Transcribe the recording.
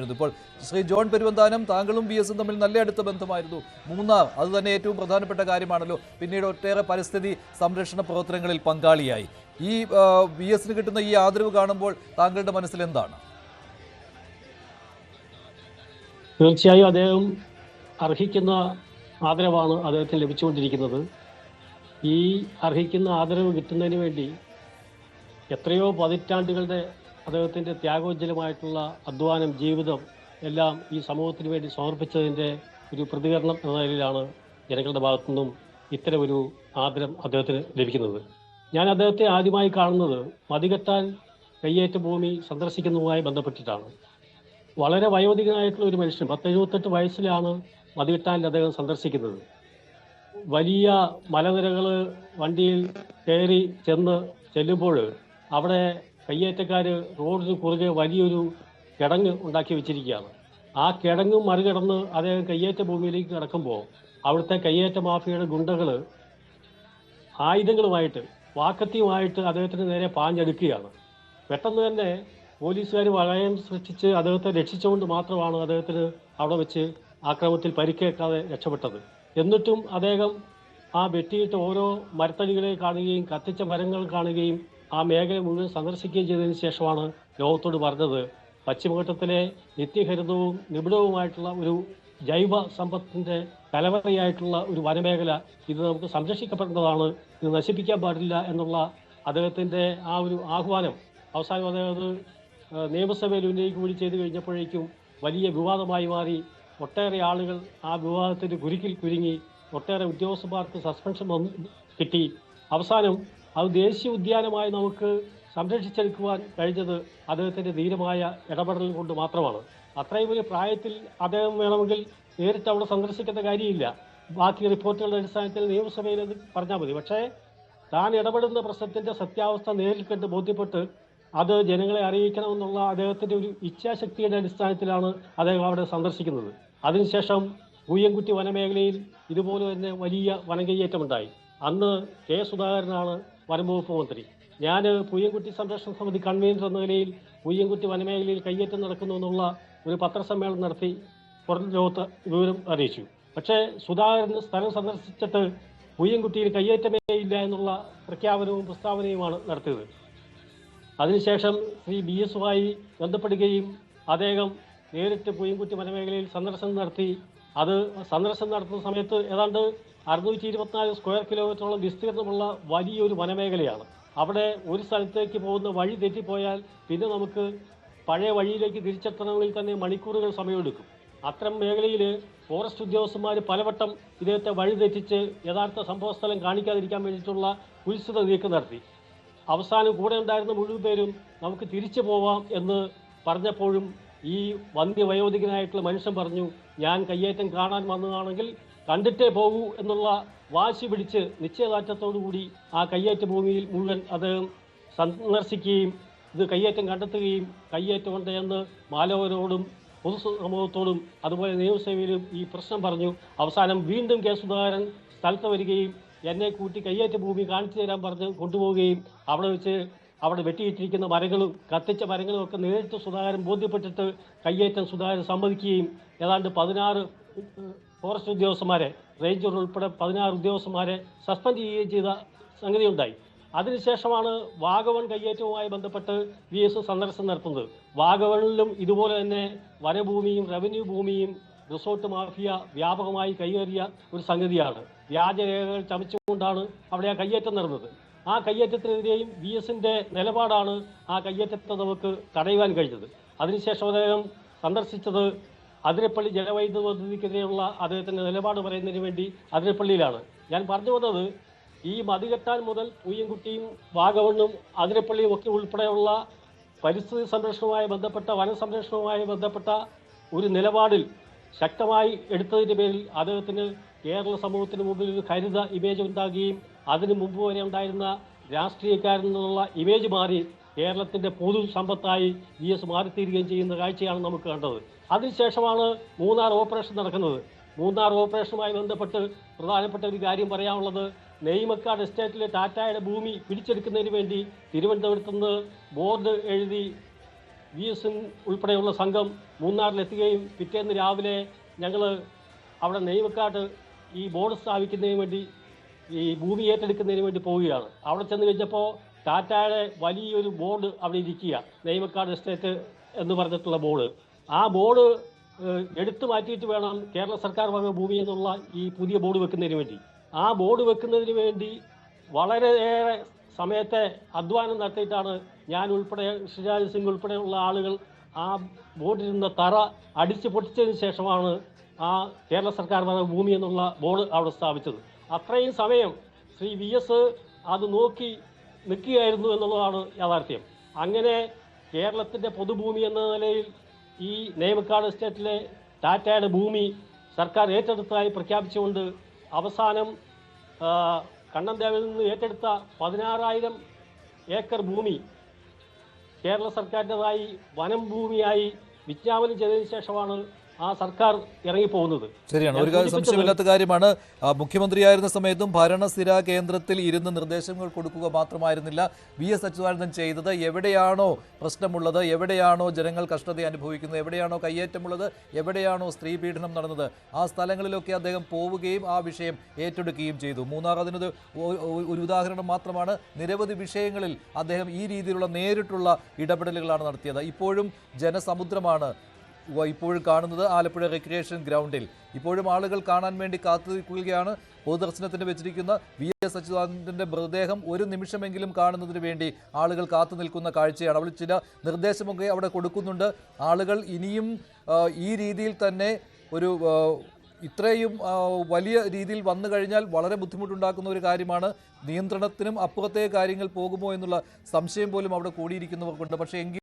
ഇപ്പോൾ ശ്രീ ജോൺ പെരുവന്താനം, താങ്കളും വി എസും തമ്മിൽ നല്ല അടുത്ത ബന്ധമായിരുന്നു. മൂന്നാർ അത് തന്നെ ഏറ്റവും പ്രധാനപ്പെട്ട കാര്യമാണല്ലോ. പിന്നീട് ഒട്ടേറെ പരിസ്ഥിതി സംരക്ഷണ പ്രവർത്തനങ്ങളിൽ പങ്കാളിയായി. ഈ വി എസിന് കിട്ടുന്ന ഈ ആദരവ് കാണുമ്പോൾ താങ്കളുടെ മനസ്സിൽ എന്താണ്? തീർച്ചയായും അദ്ദേഹം അർഹിക്കുന്ന ആദരവാണ് അദ്ദേഹത്തിന് ലഭിച്ചുകൊണ്ടിരിക്കുന്നത്. ഈ അർഹിക്കുന്ന ആദരവ് കിട്ടുന്നതിന് വേണ്ടി എത്രയോ പതിറ്റാണ്ടുകളുടെ അദ്ദേഹത്തിൻ്റെ ത്യാഗോജ്ജലമായിട്ടുള്ള അധ്വാനം, ജീവിതം എല്ലാം ഈ സമൂഹത്തിന് വേണ്ടി സമർപ്പിച്ചതിൻ്റെ ഒരു പ്രതികരണം എന്ന നിലയിലാണ് ജനങ്ങളുടെ ഭാഗത്തു നിന്നും ഇത്തരമൊരു ആദരം അദ്ദേഹത്തിന് ലഭിക്കുന്നത്. ഞാൻ അദ്ദേഹത്തെ ആദ്യമായി കാണുന്നത് മതികെട്ടാൻ കയ്യേറ്റ ഭൂമി സന്ദർശിക്കുന്നതുമായി ബന്ധപ്പെട്ടിട്ടാണ്. വളരെ വയോധികനായിട്ടുള്ള ഒരു മനുഷ്യൻ, 78 വയസ്സിലാണ് മതികെട്ടാനിൽ അദ്ദേഹം സന്ദർശിക്കുന്നത്. വലിയ മലനിരകൾ വണ്ടിയിൽ കയറി ചെല്ലുമ്പോൾ അവിടെ കയ്യേറ്റക്കാർ റോഡിന് കുറുകെ വലിയൊരു കിടങ്ങ് ഉണ്ടാക്കി വെച്ചിരിക്കുകയാണ്. ആ കിടങ്ങും മറികടന്ന് അദ്ദേഹം കയ്യേറ്റ ഭൂമിയിലേക്ക് കിടക്കുമ്പോൾ അവിടുത്തെ കയ്യേറ്റ മാഫിയയുടെ ഗുണ്ടകൾ ആയുധങ്ങളുമായിട്ട്, വാക്കത്തിയുമായിട്ട് അദ്ദേഹത്തിന് നേരെ പാഞ്ഞെടുക്കുകയാണ്. പെട്ടെന്ന് തന്നെ പോലീസുകാർ വളയം സൃഷ്ടിച്ച് അദ്ദേഹത്തെ രക്ഷിച്ചുകൊണ്ട് മാത്രമാണ് അദ്ദേഹത്തിന് അവിടെ വെച്ച് ആക്രമണത്തിൽ പരിക്കേൽക്കാതെ രക്ഷപ്പെട്ടത്. എന്നിട്ടും അദ്ദേഹം ആ വെട്ടിയിട്ട് ഓരോ മരത്തടികളെ കാണുകയും കത്തിച്ച മരങ്ങൾ കാണുകയും ആ മേഖല മുഴുവൻ സന്ദർശിക്കുകയും ചെയ്തതിന് ശേഷമാണ് ലോകത്തോട് പറഞ്ഞത്, പശ്ചിമഘട്ടത്തിലെ നിത്യഹരിതവും നിബിഡവുമായിട്ടുള്ള ഒരു ജൈവ സമ്പത്തിൻ്റെ കലവറയായിട്ടുള്ള ഒരു വനമേഖല, ഇത് നമുക്ക് സംരക്ഷിക്കപ്പെടേണ്ടതാണ്, ഇത് നശിപ്പിക്കാൻ പാടില്ല എന്നുള്ള അദ്ദേഹത്തിൻ്റെ ആ ഒരു ആഹ്വാനം അവസാനം അദ്ദേഹം നിയമസഭയിൽ ഉന്നയിക്കുക കൂടി ചെയ്തു കഴിഞ്ഞപ്പോഴേക്കും വലിയ വിവാദമായി മാറി. ഒട്ടേറെ ആളുകൾ ആ വിവാദത്തിൻ്റെ കുരുക്കിൽ കുരുങ്ങി. ഒട്ടേറെ ഉദ്യോഗസ്ഥന്മാർക്ക് സസ്പെൻഷൻ കിട്ടി. അവസാനം അത് ദേശീയ ഉദ്യാനമായി നമുക്ക് സംരക്ഷിച്ചെടുക്കുവാൻ കഴിഞ്ഞത് അദ്ദേഹത്തിൻ്റെ ധീരമായ ഇടപെടൽ കൊണ്ട് മാത്രമാണ്. അത്രയും വലിയ പ്രായത്തിൽ അദ്ദേഹം വേണമെങ്കിൽ നേരിട്ട് അവിടെ സന്ദർശിക്കേണ്ട കാര്യമില്ല. ബാക്കി റിപ്പോർട്ടുകളുടെ അടിസ്ഥാനത്തിൽ നിയമസഭയിൽ അത് പറഞ്ഞാൽ മതി. പക്ഷേ താൻ ഇടപെടുന്ന പ്രശ്നത്തിൻ്റെ സത്യാവസ്ഥ നേരിൽ കണ്ട് ബോധ്യപ്പെട്ട് അത് ജനങ്ങളെ അറിയിക്കണമെന്നുള്ള അദ്ദേഹത്തിൻ്റെ ഒരു ഇച്ഛാശക്തിയുടെ അടിസ്ഥാനത്തിലാണ് അദ്ദേഹം അവിടെ സന്ദർശിക്കുന്നത്. അതിനുശേഷം പൂയംകുറ്റി വനമേഖലയിൽ ഇതുപോലെ തന്നെ വലിയ വനകയ്യേറ്റമുണ്ടായി. അന്ന് കെ സുധാകരനാണ് വനംവകുപ്പ് മന്ത്രി. ഞാൻ പൂയംകുറ്റി സംരക്ഷണ സമിതി കൺവീനർ എന്ന നിലയിൽ പൂയംകുറ്റി വനമേഖലയിൽ കയ്യേറ്റം നടക്കുന്നു എന്നുള്ള ഒരു പത്രസമ്മേളനം നടത്തി പുറം ലോകത്ത് വിവരം അറിയിച്ചു. പക്ഷേ സുധാകരൻ സ്ഥലം സന്ദർശിച്ചിട്ട് പൂയംകുറ്റിയിൽ കയ്യേറ്റമേ ഇല്ല എന്നുള്ള പ്രഖ്യാപനവും പ്രസ്താവനയുമാണ് നടത്തിയത്. അതിനുശേഷം ശ്രീ ബി എസുമായി ബന്ധപ്പെടുകയും അദ്ദേഹം നേരിട്ട് പൂയംകുറ്റി വനമേഖലയിൽ സന്ദർശനം നടത്തി. അത് സന്ദർശനം നടത്തുന്ന സമയത്ത് ഏതാണ്ട് 624 സ്ക്വയർ കിലോമീറ്ററോളം വിസ്തീർണമുള്ള വലിയൊരു വനമേഖലയാണ്. അവിടെ ഒരു സ്ഥലത്തേക്ക് പോകുന്ന വഴി തെറ്റിപ്പോയാൽ പിന്നെ നമുക്ക് പഴയ വഴിയിലേക്ക് തിരിച്ചെത്തണമെങ്കിൽ തന്നെ മണിക്കൂറുകൾ സമയമെടുക്കും. അത്തരം മേഖലയിൽ ഫോറസ്റ്റ് ഉദ്യോഗസ്ഥന്മാർ പലവട്ടം ഇദ്ദേഹത്തെ വഴി തെറ്റിച്ച് യഥാർത്ഥ സംഭവസ്ഥലം കാണിക്കാതിരിക്കാൻ വേണ്ടിയിട്ടുള്ള കുൽസിത നീക്കം നടത്തി. അവസാനം കൂടെ ഉണ്ടായിരുന്ന മുഴുവൻ പേരും നമുക്ക് തിരിച്ചു പോവാം എന്ന് പറഞ്ഞപ്പോഴും ഈ വന്ധ്യവയോധികനായിട്ടുള്ള മനുഷ്യൻ പറഞ്ഞു, ഞാൻ കയ്യേറ്റം കാണാൻ വന്നതാണെങ്കിൽ കണ്ടിട്ടേ പോകൂ എന്നുള്ള വാശി പിടിച്ച് നിശ്ചയദാർഢ്യത്തോടുകൂടി ആ കയ്യേറ്റ ഭൂമിയിൽ മുഴുവൻ അദ്ദേഹം സന്ദർശിക്കുകയും ഇത് കയ്യേറ്റം കണ്ടെത്തുകയും കയ്യേറ്റം ഉണ്ടെന്ന് മാലോകരോടും പൊതുസമൂഹത്തോടും അതുപോലെ നിയമസഭയിലും ഈ പ്രശ്നം പറഞ്ഞു. അവസാനം വീണ്ടും കെ സുധാകരൻ സ്ഥലത്ത് വരികയും എന്നെ കൂട്ടി കയ്യേറ്റ ഭൂമി കാണിച്ചു തരാൻ പറഞ്ഞ് കൊണ്ടുപോവുകയും അവിടെ വെച്ച് അവിടെ വെട്ടിയിട്ടിരിക്കുന്ന മരങ്ങളും കത്തിച്ച മരങ്ങളും ഒക്കെ നേരിട്ട് സുധാകരൻ ബോധ്യപ്പെട്ടിട്ട് കയ്യേറ്റം സുധാകരൻ സമ്മതിക്കുകയും ഏതാണ്ട് 16 ഫോറസ്റ്റ് ഉദ്യോഗസ്ഥന്മാരെ, റേഞ്ചർ ഉൾപ്പെടെ 16 ഉദ്യോഗസ്ഥന്മാരെ സസ്പെൻഡ് ചെയ്യുകയും ചെയ്ത സംഗതിയുണ്ടായി. അതിനുശേഷമാണ് വാഗവൺ കയ്യേറ്റവുമായി ബന്ധപ്പെട്ട് വി എസ് സന്ദർശനം നടത്തുന്നത്. വാഗവണിലും ഇതുപോലെ തന്നെ വനഭൂമിയും റവന്യൂ ഭൂമിയും റിസോർട്ട് മാഫിയ വ്യാപകമായി കൈയേറിയ ഒരു സംഗതിയാണ്. വ്യാജരേഖകൾ ചമച്ചുകൊണ്ടാണ് അവിടെ ആ കയ്യേറ്റം നടന്നത്. ആ കയ്യേറ്റത്തിനെതിരെയും വി എസിൻ്റെ നിലപാടാണ് ആ കയ്യേറ്റത്തെ നമുക്ക് തടയുവാൻ കഴിഞ്ഞത്. അതിനുശേഷം അദ്ദേഹം സന്ദർശിച്ചത് അതിരപ്പള്ളി ജലവൈദ്യുത പദ്ധതിക്കെതിരെയുള്ള അദ്ദേഹത്തിൻ്റെ നിലപാട് പറയുന്നതിന് വേണ്ടി അതിരപ്പള്ളിയിലാണ്. ഞാൻ പറഞ്ഞു വന്നത്, ഈ മതികെട്ടാൻ മുതൽ പൂയംകുട്ടിയും വാഗവണ്ണും അതിരപ്പള്ളിയും ഒക്കെ ഉൾപ്പെടെയുള്ള പരിസ്ഥിതി സംരക്ഷണവുമായി ബന്ധപ്പെട്ട വനസംരക്ഷണവുമായി ബന്ധപ്പെട്ട ഒരു നിലപാടിൽ ശക്തമായി എടുത്തതിൻ്റെ പേരിൽ അദ്ദേഹത്തിന് കേരള സമൂഹത്തിന് മുമ്പിൽ ഒരു ഹരിത ഇമേജ് ഉണ്ടാകുകയും അതിന് മുമ്പ് വരെ ഉണ്ടായിരുന്ന രാഷ്ട്രീയക്കാരിൽ നിന്നുള്ള ഇമേജ് മാറി കേരളത്തിൻ്റെ പൊതു സമ്പത്തായി വി എസ് മാറിത്തീരുകയും ചെയ്യുന്ന കാഴ്ചയാണ് നമുക്ക് കണ്ടത്. അതിനുശേഷമാണ് മൂന്നാർ ഓപ്പറേഷൻ നടക്കുന്നത്. മൂന്നാർ ഓപ്പറേഷനുമായി ബന്ധപ്പെട്ട് പ്രധാനപ്പെട്ട ഒരു കാര്യം പറയാനുള്ളത്, നെയ്മക്കാട് എസ്റ്റേറ്റിലെ ടാറ്റായുടെ ഭൂമി പിടിച്ചെടുക്കുന്നതിന് വേണ്ടി തിരുവനന്തപുരത്ത് നിന്ന് ബോർഡ് എഴുതി VS ഉൾപ്പെടെയുള്ള സംഘം മൂന്നാറിലെത്തുകയും പിറ്റേന്ന് രാവിലെ ഞങ്ങൾ അവിടെ നെയ്മക്കാട്ട് ഈ ബോർഡ് സ്ഥാപിക്കുന്നതിന് വേണ്ടി ഈ ഭൂമി ഏറ്റെടുക്കുന്നതിന് വേണ്ടി പോവുകയാണ്. അവിടെ ചെന്ന് കഴിഞ്ഞപ്പോൾ ടാറ്റയുടെ വലിയൊരു ബോർഡ് അവിടെ ഇരിക്കുക, നെയ്മക്കാട് എസ്റ്റേറ്റ് എന്ന് പറഞ്ഞിട്ടുള്ള ബോർഡ്. ആ ബോർഡ് എടുത്തു മാറ്റിയിട്ട് വേണം കേരള സർക്കാർ വക ഭൂമി എന്നുള്ള ഈ പുതിയ ബോർഡ് വെക്കുന്നതിന് വേണ്ടി. ആ ബോർഡ് വെക്കുന്നതിന് വേണ്ടി വളരെയേറെ സമയത്തെ അധ്വാനം നടത്തിയിട്ടാണ് ഞാൻ ഉൾപ്പെടെ ഷിരാജ് സിംഗ് ഉൾപ്പെടെയുള്ള ആളുകൾ ആ ബോർഡിൽ നിന്ന് തറ അടിച്ചു പൊട്ടിച്ചതിന് ശേഷമാണ് ആ കേരള സർക്കാർ വക ഭൂമി എന്നുള്ള ബോർഡ് അവിടെ സ്ഥാപിച്ചത്. അത്രയും സമയം ശ്രീ VS അത് നോക്കി നിൽക്കുകയായിരുന്നു എന്നുള്ളതാണ് യാഥാർത്ഥ്യം. അങ്ങനെ കേരളത്തിൻ്റെ പൊതുഭൂമി എന്ന നിലയിൽ ഈ നെയ്മക്കാട് എസ്റ്റേറ്റിലെ ടാറ്റയുടെ ഭൂമി സർക്കാർ ഏറ്റെടുത്തതായി പ്രഖ്യാപിച്ചുകൊണ്ട് അവസാനം കണ്ണൻദേവിൽ നിന്ന് ഏറ്റെടുത്ത 16,000 ഏക്കർ ഭൂമി കേരള സർക്കാരിൻ്റെതായി വനം ഭൂമിയായി വിജ്ഞാപനം ചെയ്തതിനു ശേഷമാണ് ആ സർക്കാർ ഇറങ്ങിപ്പോകുന്നത്. ശരിയാണ്, ഒരു സംശയമില്ലാത്ത കാര്യമാണ്. മുഖ്യമന്ത്രിയായിരുന്ന സമയത്തും ഭരണസ്ഥിര കേന്ദ്രത്തിൽ ഇരുന്ന് നിർദ്ദേശങ്ങൾ കൊടുക്കുക മാത്രമായിരുന്നില്ല VS അച്യുതാനന്ദൻ ചെയ്തത്. എവിടെയാണോ പ്രശ്നമുള്ളത്, എവിടെയാണോ ജനങ്ങൾ കഷ്ടത അനുഭവിക്കുന്നത്, എവിടെയാണോ കയ്യേറ്റമുള്ളത്, എവിടെയാണോ സ്ത്രീ പീഡനം നടന്നത്, ആ സ്ഥലങ്ങളിലൊക്കെ അദ്ദേഹം പോവുകയും ആ വിഷയം ഏറ്റെടുക്കുകയും ചെയ്തു. മൂന്നാർ അതിനൊരു ഒരു ഉദാഹരണം മാത്രമാണ്. നിരവധി വിഷയങ്ങളിൽ അദ്ദേഹം ഈ രീതിയിലുള്ള നേരിട്ടുള്ള ഇടപെടലുകളാണ് നടത്തിയത്. ഇപ്പോഴും ജനസമുദ്രമാണ് ഇപ്പോഴും കാണുന്നത് ആലപ്പുഴ റിക്രിയേഷൻ ഗ്രൗണ്ടിൽ. ഇപ്പോഴും ആളുകൾ കാണാൻ വേണ്ടി കാത്തു നിൽക്കുകയാണ്. പൊതുദർശനത്തിന് വെച്ചിരിക്കുന്ന VS അച്യുതാനന്ദൻ്റെ മൃതദേഹം ഒരു നിമിഷമെങ്കിലും കാണുന്നതിന് വേണ്ടി ആളുകൾ കാത്തു നിൽക്കുന്ന കാഴ്ചയാണ്. അവൾ ചില നിർദ്ദേശമൊക്കെ അവിടെ കൊടുക്കുന്നുണ്ട്. ആളുകൾ ഇനിയും ഈ രീതിയിൽ തന്നെ ഒരു ഇത്രയും വലിയ രീതിയിൽ വന്നു കഴിഞ്ഞാൽ വളരെ ബുദ്ധിമുട്ടുണ്ടാക്കുന്ന ഒരു കാര്യമാണ്. നിയന്ത്രണത്തിനും അപ്പുറത്തെ കാര്യങ്ങൾ പോകുമോ എന്നുള്ള സംശയം പോലും അവിടെ കൂടിയിരിക്കുന്നവർക്കുണ്ട്. പക്ഷേ എങ്കിൽ